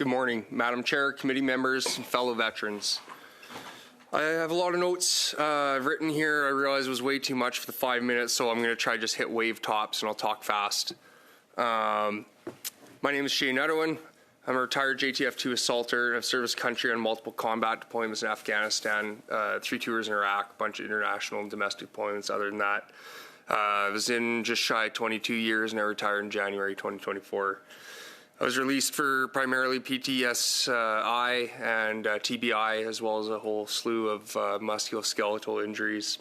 Good morning, Madam Chair, committee members, and fellow veterans. I have a lot of notes I've written here. I realized it was way too much for the 5 minutes, so I'm going to try just hit wave tops and I'll talk fast. My name is Shane Nedohin. I'm a retired JTF2 assaulter. I've served this country on multiple combat deployments in Afghanistan, 3 tours in Iraq, a bunch of international and domestic deployments other than that. I was in just shy of 22 years and I retired in January 2024. I was released for primarily PTSI and TBI, as well as a whole slew of musculoskeletal injuries.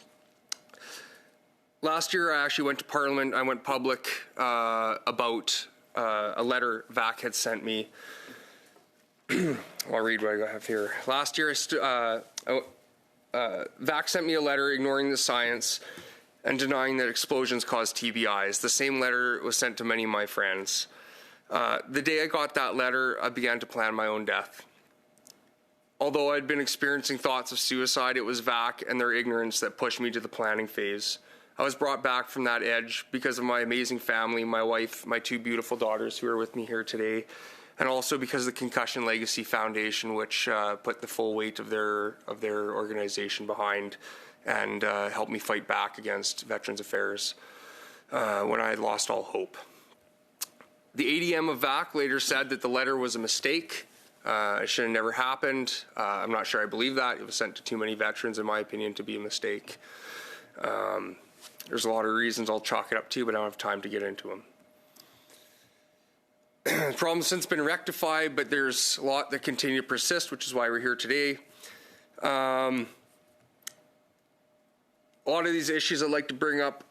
Last year, I actually went to Parliament. I went public about a letter VAC had sent me. I'll read what I have here. Last year, VAC sent me a letter ignoring the science and denying that explosions cause TBIs. The same letter was sent to many of my friends. The day I got that letter, I began to plan my own death. Although I'd been experiencing thoughts of suicide, it was VAC and their ignorance that pushed me to the planning phase. I was brought back from that edge because of my amazing family, my wife, my 2 beautiful daughters who are with me here today, and also because of the Concussion Legacy Foundation, which put the full weight of their organization behind and helped me fight back against Veterans Affairs when I had lost all hope. The ADM of VAC later said that the letter was a mistake. It should have never happened. I'm not sure I believe that. It was sent to too many veterans, in my opinion, to be a mistake. There's a lot of reasons I'll chalk it up to, but I don't have time to get into them. The problem's since been rectified, but there's a lot that continue to persist, which is why we're here today. A lot of these issues I'd like to bring up,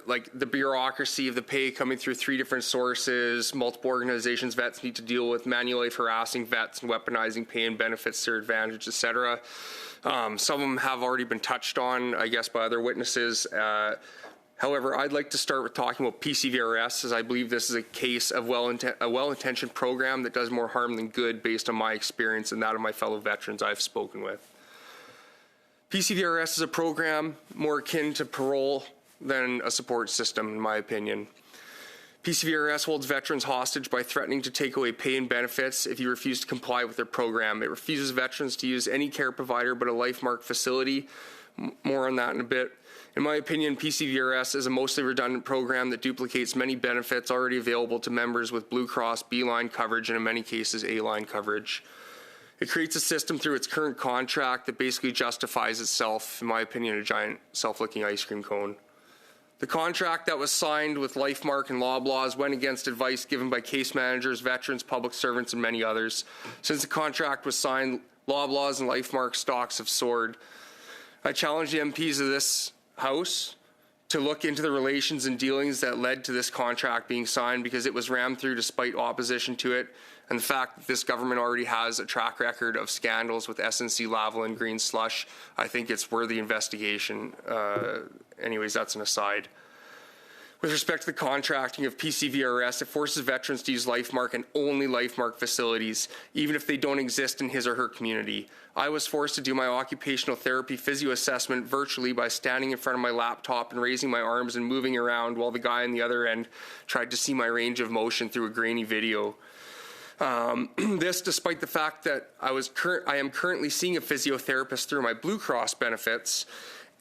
like the bureaucracy of the pay coming through 3 different sources, multiple organizations vets need to deal with, manually harassing vets and weaponizing pay and benefits to their advantage, etc. Some of them have already been touched on, I guess, by other witnesses. However, I'd like to start with talking about PCVRS, as I believe this is a case of a well-intentioned program that does more harm than good based on my experience and that of my fellow veterans I've spoken with. PCVRS is a program more akin to parole than a support system, in my opinion. PCVRS holds veterans hostage by threatening to take away pay and benefits if you refuse to comply with their program. It refuses veterans to use any care provider but a LifeMark facility. More on that in a bit. In my opinion, PCVRS is a mostly redundant program that duplicates many benefits already available to members with Blue Cross B-line coverage and in many cases A-line coverage. It creates a system through its current contract that basically justifies itself, in my opinion, a giant self-licking ice cream cone. The contract that was signed with LifeMark and Loblaws went against advice given by case managers, veterans, public servants, and many others. Since the contract was signed, Loblaws and LifeMark stocks have soared. I challenge the MPs of this House to look into the relations and dealings that led to this contract being signed, because it was rammed through despite opposition to it, and the fact that this government already has a track record of scandals with SNC Lavalin Green Slush. I think it's worthy investigation. Anyways, that's an aside. With respect to the contracting of PCVRS, it forces veterans to use LifeMark and only LifeMark facilities, even if they don't exist in his or her community. I was forced to do my occupational therapy physio assessment virtually by standing in front of my laptop and raising my arms and moving around while the guy on the other end tried to see my range of motion through a grainy video. This despite the fact that I am currently seeing a physiotherapist through my Blue Cross benefits,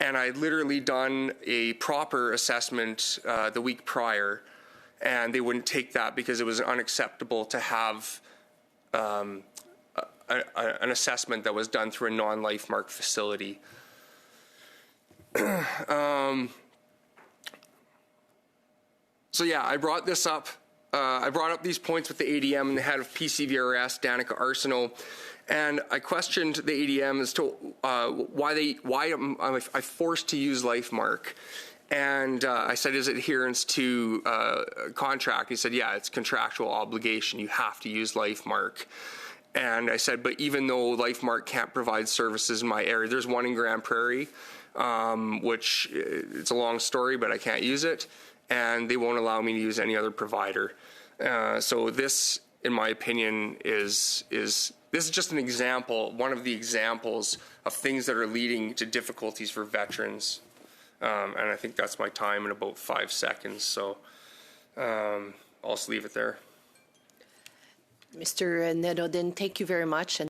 and I had literally done a proper assessment the week prior, and they wouldn't take that because it was unacceptable to have an assessment that was done through a non-LifeMark facility. So yeah, I brought this up. I brought up these points with the ADM and the head of PCVRS, Danica Arsenault, and I questioned the ADM as to why am I forced to use LifeMark. And I said, is it adherence to contract? He said, yeah, it's contractual obligation. You have to use LifeMark. And I said, but even though LifeMark can't provide services in my area, there's one in Grand Prairie, which it's a long story, but I can't use it. And they won't allow me to use any other provider. So this, in my opinion, is just an example, one of the examples of things that are leading to difficulties for veterans. And I think that's my time in about 5 seconds. So I'll just leave it there. Mr. Nedohin, thank you very much. And